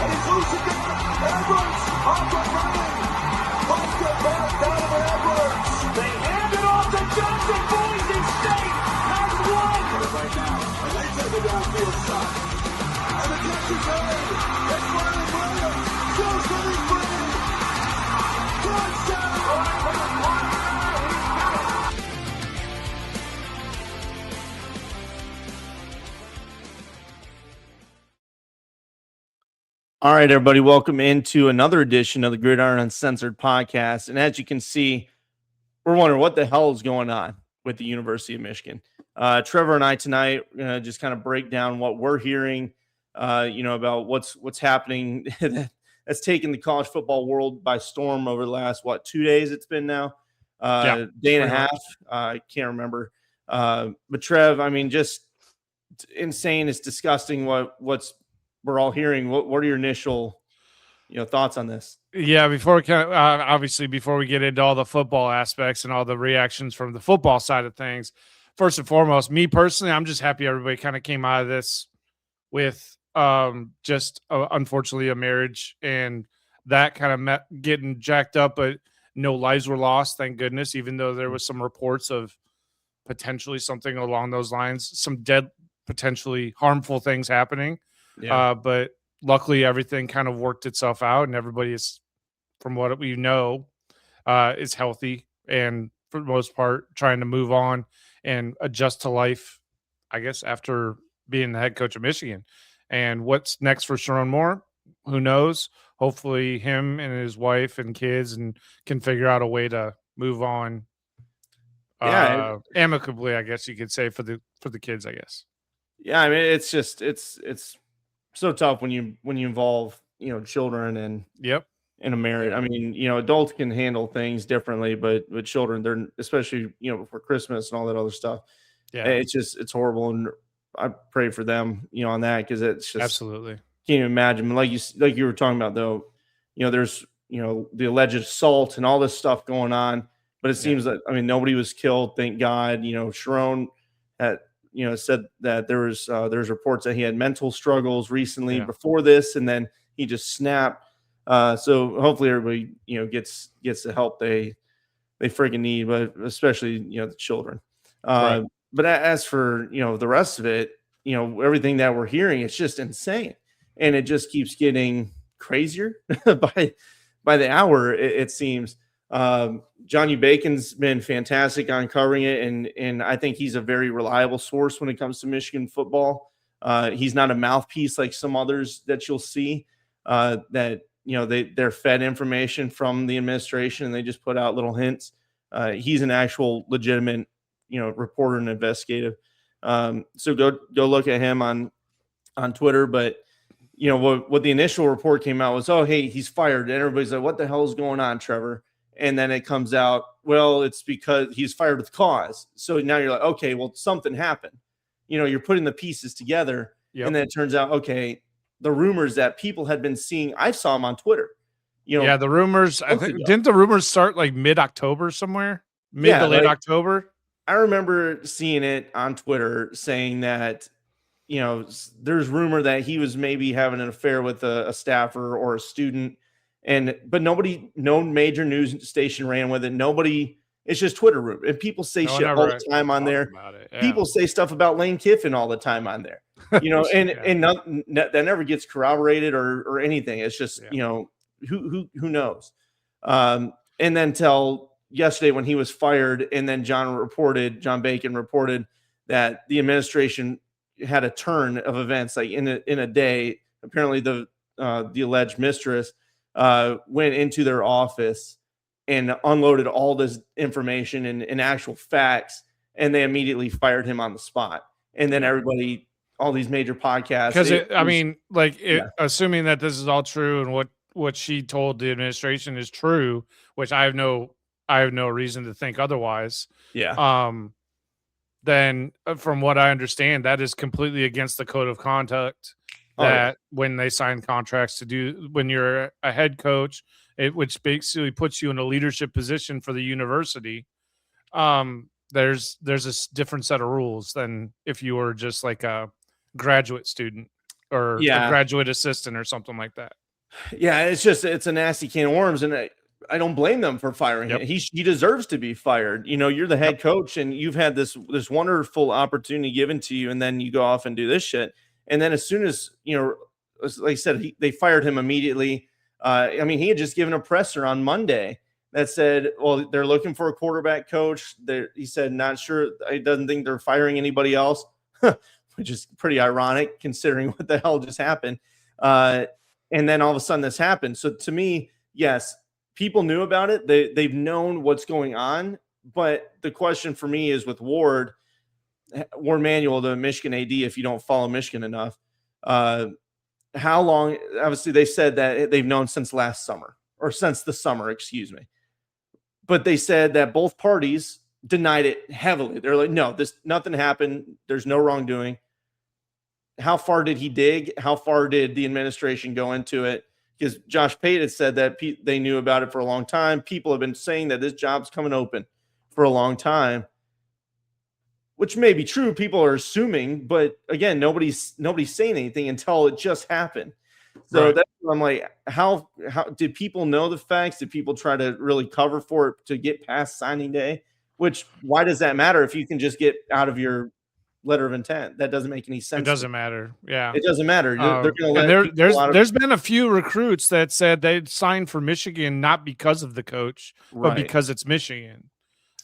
he's loose again. Edwards off the running. Lost it back down to Edwards. They hand it off to Johnson. Boise State has won. Right now, and they take a downfield shot. And the catch is made. It's Riley Williams. Still sitting free. Touchdown. All right, everybody, welcome into another edition of the Gridiron Uncensored podcast. And as you can see, we're wondering what the hell is going on with the University of Michigan. Trevor and I tonight just kind of break down what we're hearing, about what's happening that's taken the college football world by storm over the last, 2 days it's been now? Day and a half. I can't remember. But Trev, I mean, just insane. It's disgusting what's we're all hearing. What are your initial, thoughts on this? Yeah, before we get into all the football aspects and all the reactions from the football side of things, first and foremost, me personally, I'm just happy everybody kind of came out of this with unfortunately a marriage and that kind of getting jacked up, but no lives were lost, thank goodness, even though there was some reports of potentially something along those lines, some dead, potentially harmful things happening. Yeah. But luckily everything kind of worked itself out and everybody is, from what we know, is healthy and for the most part trying to move on and adjust to life, I guess, after being the head coach of Michigan. And what's next for Sharon Moore? Who knows? Hopefully him and his wife and kids and can figure out a way to move on amicably, I guess you could say, for the kids, I guess. Yeah, I mean, it's just it's so tough when you involve children and in a marriage. I mean, adults can handle things differently, but with children, they're especially before Christmas and all that other stuff. Yeah, it's horrible, and I pray for them on that, because it's just absolutely can't even imagine. Like you were talking about, though, there's the alleged assault and all this stuff going on, but it seems that, I mean, nobody was killed, thank God. Sharon had said that there was reports that he had mental struggles recently before this, and then he just snapped. So hopefully everybody, gets the help they freaking need, but especially, the children. Right. But as for, the rest of it, everything that we're hearing, it's just insane. And it just keeps getting crazier by the hour, it seems. John U. Bacon's been fantastic on covering it, and I think he's a very reliable source when it comes to Michigan football. He's not a mouthpiece like some others that you'll see that they're fed information from the administration and they just put out little hints. He's an actual legitimate reporter and investigative. So go look at him on Twitter. But what the initial report came out was, oh, hey, he's fired, and everybody's like, what the hell is going on, Trevor? And then it comes out, well, it's because he's fired with cause. So now you're like, okay, well, something happened. You're putting the pieces together. Yep. And then it turns out, okay, the rumors that people had been seeing, I saw them on Twitter. The rumors, I think, didn't the rumors start like mid-October somewhere? Mid to late October? I remember seeing it on Twitter saying that, there's rumor that he was maybe having an affair with a staffer or a student. But no major news station ran with it. It's just Twitter rumor. And people say shit all the time on there. Yeah. People say stuff about Lane Kiffin all the time on there, and that never gets corroborated or anything. It's just, who knows? And then till yesterday when he was fired, and then John Bacon reported that the administration had a turn of events, like in a day. Apparently the alleged mistress went into their office and unloaded all this information and actual facts, and they immediately fired him on the spot. And then everybody, all these major podcasts, assuming that this is all true and what she told the administration is true, which I have no reason to think otherwise. Yeah. Then from what I understand, that is completely against the code of conduct that when they sign contracts to do, when you're a head coach, which basically puts you in a leadership position for the university. There's a different set of rules than if you were just like a graduate student. or a Yeah. graduate assistant or something like that. Yeah, it's a nasty can of worms, and I don't blame them for firing Yep. him. He deserves to be fired. You're the head coach, and you've had this wonderful opportunity given to you, and then you go off and do this shit. And then as soon as like I said, they fired him immediately. I mean, he had just given a presser on Monday that said, "Well, they're looking for a quarterback coach." He said, "Not sure. He doesn't think they're firing anybody else," which is pretty ironic considering what the hell just happened. And then all of a sudden this happened. So to me, yes, people knew about it. They've known what's going on. But the question for me is with Ward Manuel, the Michigan AD, if you don't follow Michigan enough, how long? Obviously, they said that they've known since last summer, or since the summer, excuse me. But they said that both parties denied it heavily. They're like, no, nothing happened. There's no wrongdoing. How far did he dig? How far did the administration go into it? Because Josh Pate had said that they knew about it for a long time. People have been saying that this job's coming open for a long time, which may be true. People are assuming, but again, nobody's saying anything until it just happened. So that's what I'm like, how did people know the facts? Did people try to really cover for it to get past signing day? Which, why does that matter if you can just get out of your letter of intent? That doesn't make any sense. It doesn't matter. Yeah, it doesn't matter. They're going to let there's been a few recruits that said they'd signed for Michigan not because of the coach, but because it's Michigan.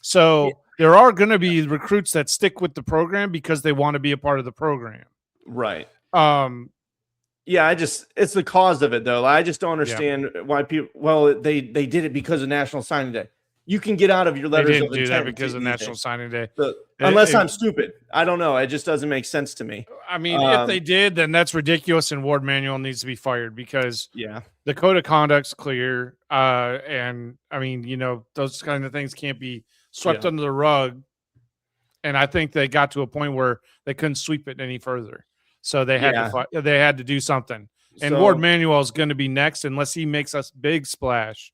So there are going to be recruits that stick with the program because they want to be a part of the program. Right. Yeah, it's the cause of it though. I just don't understand why people. Well, they did it because of National Signing Day. You can get out of your letters of intent. They didn't do that because of National Signing Day. Unless I'm stupid. I don't know. It just doesn't make sense to me. I mean, if they did, then that's ridiculous, and Ward Manuel needs to be fired because the code of conduct's clear. And I mean, those kind of things can't be swept under the rug. And I think they got to a point where they couldn't sweep it any further. So they had to do something. And Ward Manuel is going to be next unless he makes us big splash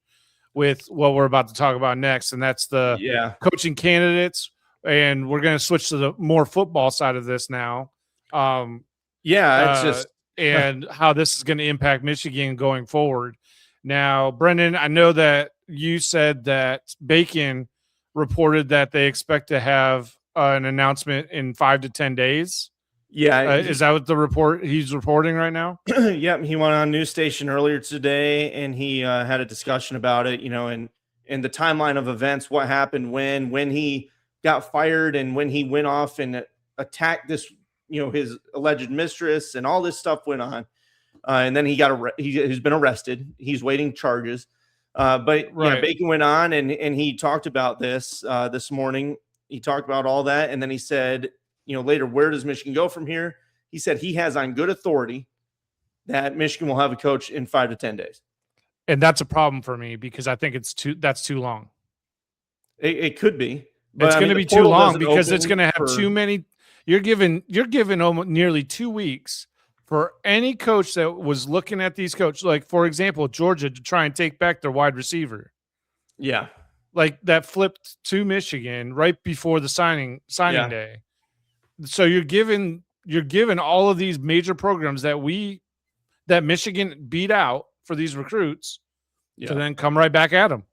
with what we're about to talk about next, and that's the coaching candidates. And we're going to switch to the more football side of this now. It's just and how this is going to impact Michigan going forward. Now, Brendan, I know that you said that Bacon reported that they expect to have an announcement in 5 to 10 days. Yeah. Is that what the report he's reporting right now? Yep. He went on a news station earlier today and he had a discussion about it, and the timeline of events, what happened when he got fired and when he went off and attacked this, his alleged mistress, and all this stuff went on. And then he's been arrested. He's waiting charges. Bacon went on and he talked about this morning. He talked about all that. And then he said, later, where does Michigan go from here? He said he has on good authority that Michigan will have a coach in 5 to 10 days. And that's a problem for me because I think that's too long. It could be. But it's going to be too long because it's going to have too many. You're given almost nearly 2 weeks for any coach that was looking at these coaches. Like, for example, Georgia to try and take back their wide receiver. Yeah. Like that flipped to Michigan right before the signing day. So you're given all of these major programs that Michigan beat out for these recruits to then come right back at them.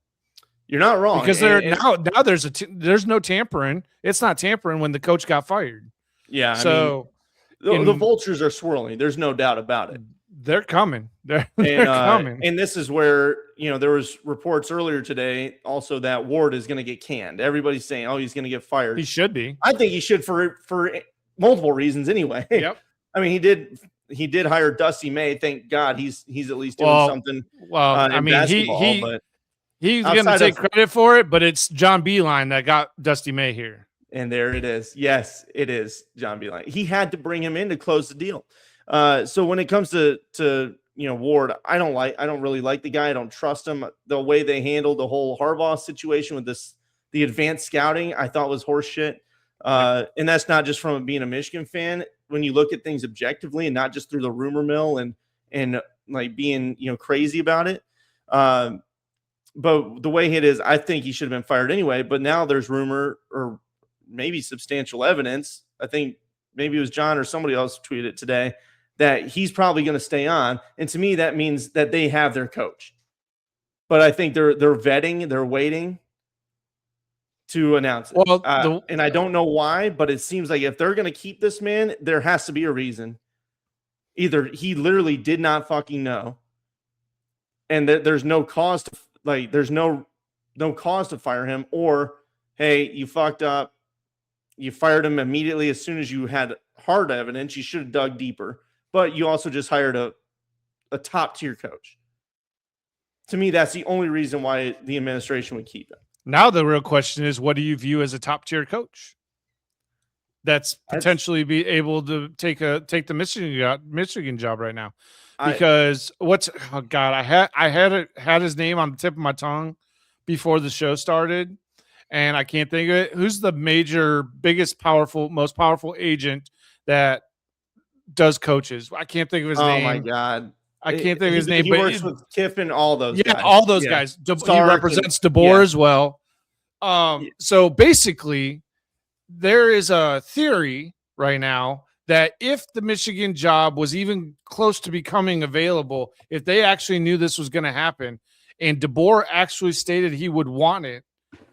You're not wrong because now there's no tampering. It's not tampering when the coach got fired. Yeah. So the vultures are swirling. There's no doubt about it. They're coming. They're coming. And this is where, there was reports earlier today also that Ward is going to get canned. Everybody's saying, he's going to get fired. He should be. I think he should for multiple reasons anyway. Yep. I mean, he did hire Dusty May. Thank God he's at least doing something. Well, I mean, he's going to take credit for it, but it's John Beilein that got Dusty May here. And there it is. Yes, it is John Beilein. He had to bring him in to close the deal. So when it comes to Ward, I don't really like the guy. I don't trust him. The way they handled the whole Harbaugh situation with the advanced scouting, I thought was horseshit. And that's not just from being a Michigan fan. When you look at things objectively and not just through the rumor mill and like being, crazy about it. But the way it is, I think he should have been fired anyway. But now there's rumor or maybe substantial evidence. I think maybe it was John or somebody else tweeted it today that he's probably going to stay on. And to me, that means that they have their coach. But I think they're vetting, they're waiting to announce it. Well, and I don't know why, but it seems like if they're going to keep this man, there has to be a reason. Either he literally did not fucking know, and there's no cause to there's no cause to fire him, or hey, you fucked up, you fired him immediately as soon as you had hard evidence. You should have dug deeper, but you also just hired a top tier coach. To me, that's the only reason why the administration would keep him. Now the real question is, what do you view as a top tier coach that's potentially be able to take the Michigan job right now? Because I had his name on the tip of my tongue before the show started, and I can't think of it. Who's the biggest most powerful agent that does coaches? I can't think of his name. Oh my God. I can't think of his name. He works with Kiffin, all those guys. All those guys. He represents DeBoer as well. So basically, there is a theory right now that if the Michigan job was even close to becoming available, if they actually knew this was going to happen, and DeBoer actually stated he would want it,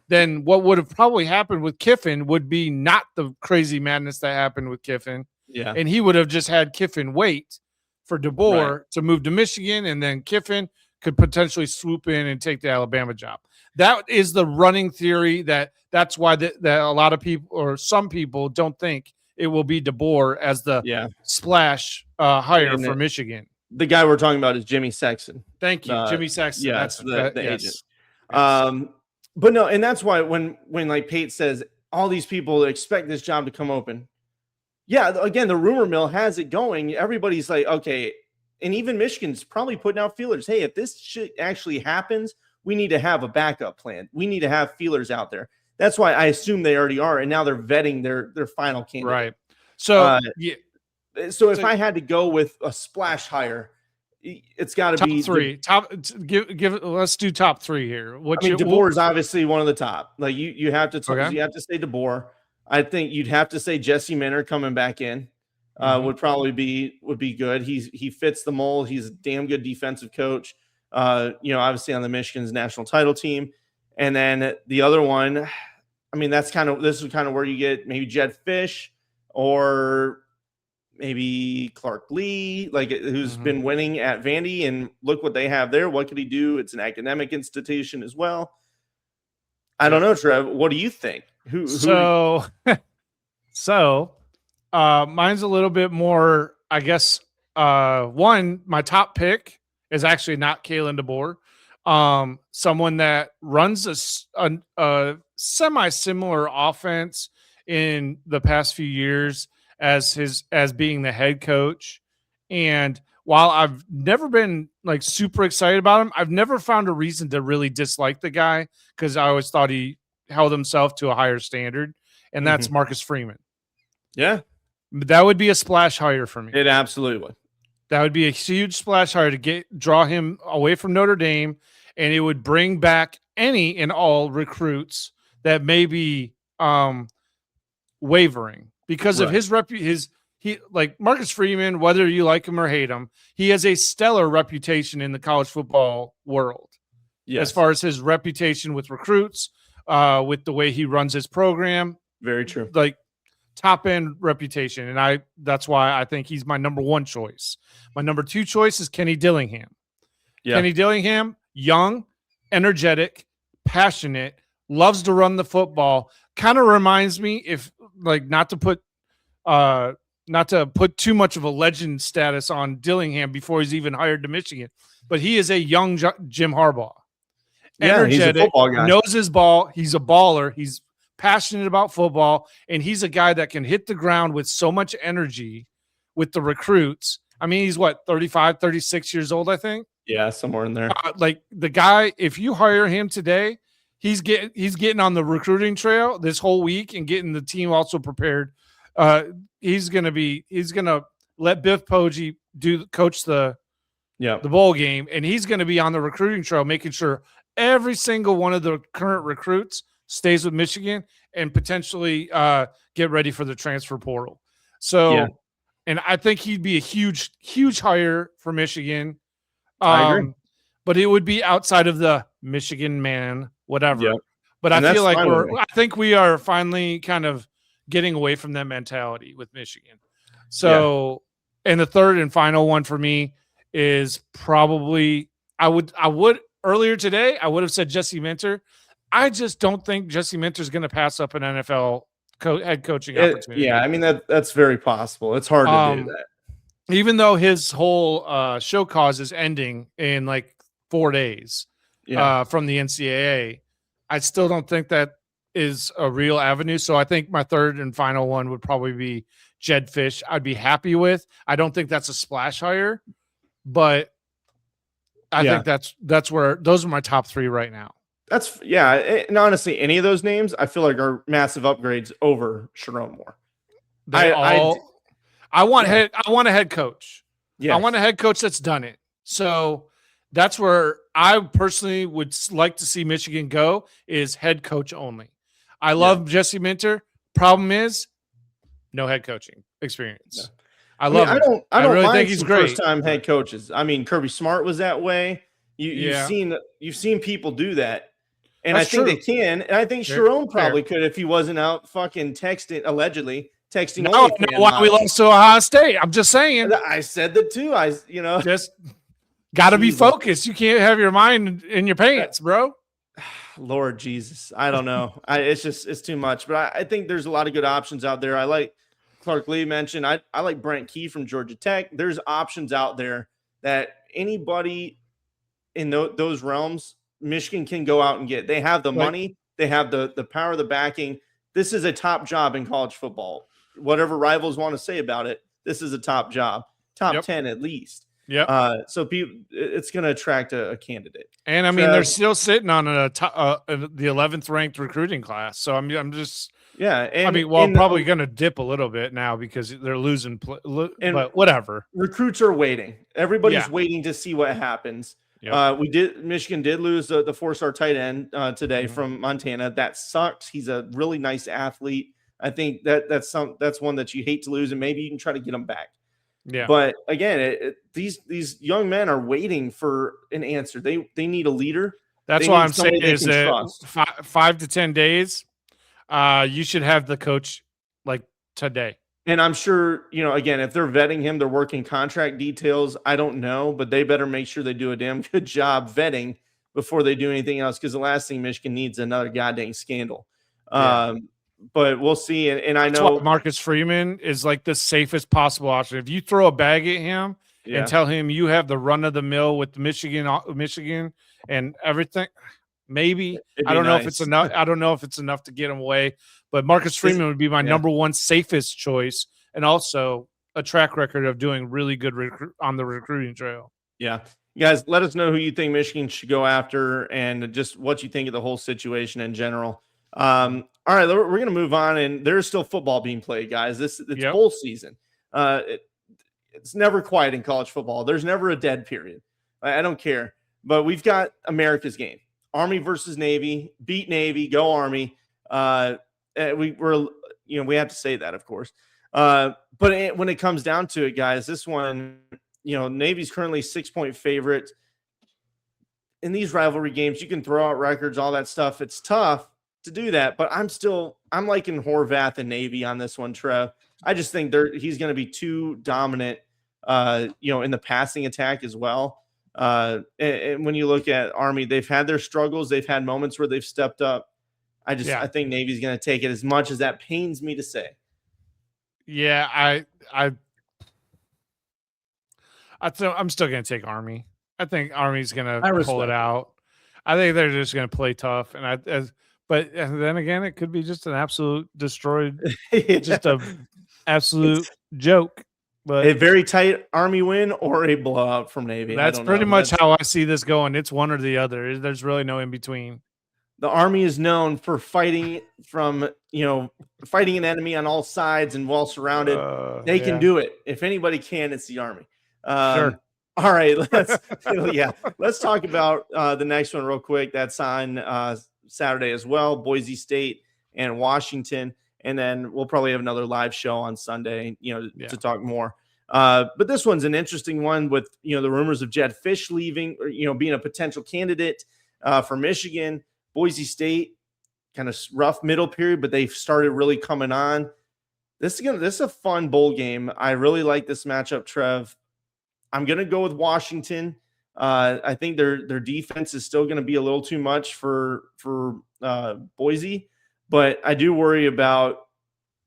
then what would have probably happened with Kiffin would be not the crazy madness that happened with Kiffin. Yeah. And he would have just had Kiffin wait for DeBoer to move to Michigan, and then Kiffin could potentially swoop in and take the Alabama job. That is the running theory. That's why that a lot of people, or some people, don't think it will be DeBoer as the splash hire for Michigan. The guy we're talking about is Jimmy Sexton. Thank you, Jimmy Sexton. Yeah, that's the agent. Yes. But no, and that's why when like Pate says all these people expect this job to come open. Yeah, again, the rumor mill has it going. Everybody's like, okay, and even Michigan's probably putting out feelers. Hey, if this shit actually happens, we need to have a backup plan. We need to have feelers out there. That's why I assume they already are, and now they're vetting their final candidate. Right. So, so if I had to go with a splash hire, it's got to be three. Let's do top three here. DeBoer is obviously one of the top. Like you have to you have to say DeBoer. I think you'd have to say Jesse Minter coming back in would probably be good. He fits the mold. He's a damn good defensive coach. Obviously on the Michigan's national title team. And then the other one, I mean, this is kind of where you get maybe Jed Fish or maybe Clark Lee, who's been winning at Vandy, and look what they have there. What could he do? It's an academic institution as well. I don't know, Trev. What do you think? So mine's a little bit more, I guess. My top pick is actually not Kalen DeBoer. Someone that runs a semi-similar offense in the past few years as being the head coach. And while I've never been super excited about him, I've never found a reason to really dislike the guy, because I always thought he held himself to a higher standard, and that's Marcus Freeman. Yeah. That would be a splash hire for me. It absolutely would. That would be a huge splash hire to draw him away from Notre Dame, and it would bring back any and all recruits that may be wavering because of his Marcus Freeman, whether you like him or hate him, he has a stellar reputation in the college football world. Yes. As far as his reputation with recruits, with the way he runs his program. Very true. Top end reputation. And that's why I think he's my number one choice. My number two choice is Kenny Dillingham. Yeah. Kenny Dillingham, young, energetic, passionate, loves to run the football. Kind of reminds me, not to put too much of a legend status on Dillingham before he's even hired to Michigan, but he is a young Jim Harbaugh. Energetic, he's a football guy. Knows his ball. He's a baller. He's passionate about football, and he's a guy that can hit the ground with so much energy with the recruits. I mean, he's 35, 36 years old, I think. Yeah, somewhere in there. The guy, if you hire him today, he's getting on the recruiting trail this whole week and getting the team also prepared. He's gonna let Biff Poggi coach the bowl game, and he's gonna be on the recruiting trail, making sure every single one of the current recruits stays with Michigan and potentially get ready for the transfer portal. So and I think he'd be a huge hire for Michigan. I agree. But it would be outside of the Michigan man, whatever. Yep. But And I feel that's like fine with me. I think we are finally kind of getting away from that mentality with Michigan. So, and the third and final one for me is probably I would earlier today I would have said Jesse Minter. I just don't think Jesse Minter is going to pass up an NFL head coaching opportunity. Yeah, I mean that's very possible. It's hard to do that. Even though his whole show cause is ending in like 4 days from the NCAA, I still don't think that is a real avenue. So I think my third and final one would probably be Jed Fish. I'd be happy with. I don't think that's a splash hire, but I think that's where those are my top three right now. And honestly, any of those names I feel like are massive upgrades over Sharon Moore. I want a head coach. Yes. I want a head coach that's done it. So that's where I personally would like to see Michigan go, is head coach only. I love Jesse Minter. Problem is no head coaching experience. Yeah. I don't really think he's great. First time head coaches. I mean, Kirby Smart was that way. You've seen people do that. And that's I think true. They can. And I think Sharon probably could if he wasn't out fucking allegedly texting. No, why we lost to Ohio State. I'm just saying. I said that too. Just got to be focused. You can't have your mind in your pants, bro. Lord Jesus. I don't know. It's too much. But I think there's a lot of good options out there. I like Clark Lee mentioned. I like Brent Key from Georgia Tech. There's options out there that anybody in those realms, Michigan can go out and get. They have the money. They have the power, the backing. This is a top job in college football. Whatever rivals want to say about it, this is a top job. Top 10 at least. Yeah. So it's going to attract a candidate. And I mean, they're still sitting on the 11th ranked recruiting class. So I'm just probably going to dip a little bit now because they're losing. But whatever. Recruits are waiting. Everybody's waiting to see what happens. Yep. Michigan did lose the 4-star tight end today from Montana. That sucks. He's a really nice athlete. I think that's one that you hate to lose, and maybe you can try to get him back. Yeah. But again, these young men are waiting for an answer. They need a leader. That's why I'm saying is that 5 to 10 days, you should have the coach like today. And I'm sure, again, if they're vetting him, they're working contract details. I don't know, but they better make sure they do a damn good job vetting before they do anything else, because the last thing Michigan needs is another goddamn scandal. Yeah. But we'll see. And I know Marcus Freeman is like the safest possible option. If you throw a bag at him and tell him you have the run of the mill with Michigan and everything, maybe I don't know if it's enough. I don't know if it's enough to get him away. But Marcus Freeman would be my number one safest choice, and also a track record of doing really good on the recruiting trail. Yeah. You guys, let us know who you think Michigan should go after and just what you think of the whole situation in general. All right, we're going to move on, and there's still football being played, guys. It's bowl season. It's never quiet in college football. There's never a dead period. I don't care. But we've got America's game. Army versus Navy. Beat Navy. Go Army. We have to say that, of course. But when it comes down to it, guys, this one, Navy's currently 6-point favorite. In these rivalry games, you can throw out records, all that stuff. It's tough to do that, but I'm liking Horvath and Navy on this one, Trev. I just think he's going to be too dominant, in the passing attack as well. And when you look at Army, they've had their struggles. They've had moments where they've stepped up. I think Navy's going to take it, as much as that pains me to say. Yeah, I'm still going to take Army. I think Army's going to pull it out. I think they're just going to play tough, but then again, it could be just an absolute destroyed, just a absolute joke. But a very tight Army win or a blowout from Navy. That's pretty much how I see this going. It's one or the other. There's really no in between. The Army is known for fighting fighting an enemy on all sides and well surrounded. They can do it. If anybody can, it's the Army. Sure. All right, let's talk about the next one real quick. That's on Saturday as well, Boise State and Washington. and then we'll probably have another live show on Sunday, Yeah. to talk more. But this one's an interesting one with, the rumors of Jedd Fisch leaving, or, being a potential candidate for Michigan. Boise State, kind of rough middle period, but they've started really coming on. This is a fun bowl game. I really like this matchup, Trev. I'm going to go with Washington. I think their defense is still going to be a little too much for Boise, but I do worry about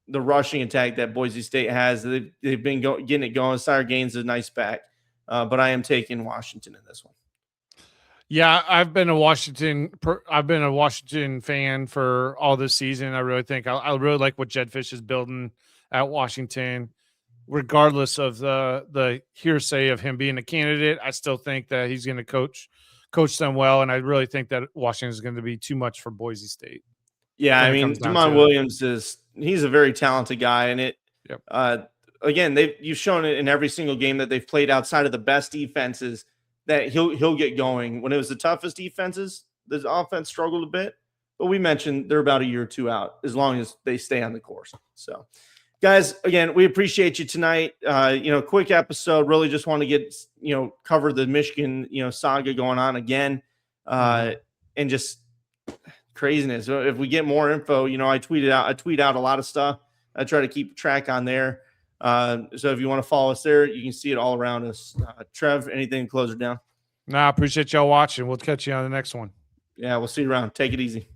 the rushing attack that Boise State has. They've been getting it going. Sire Gaines is a nice back, but I am taking Washington in this one. Yeah, I've been a Washington fan for all this season. I really think I really like what Jedd Fisch is building at Washington. Regardless of the hearsay of him being a candidate, I still think that he's going to coach them well, and I really think that Washington is going to be too much for Boise State. Yeah, I mean, Damon Williams he's a very talented guy, and again, you've shown it in every single game that they've played outside of the best defenses that he'll get going. When it was the toughest defenses, the offense struggled a bit, but we mentioned they're about a year or two out as long as they stay on the course. So, guys, again, we appreciate you tonight. Quick episode. Really just want to get, cover the Michigan, saga going on again, and just craziness. If we get more info, I tweet out a lot of stuff. I try to keep track on there. So if you want to follow us there, you can see it all around us. Trev, anything to close it down? No, I appreciate y'all watching. We'll catch you on the next one. Yeah, we'll see you around. Take it easy.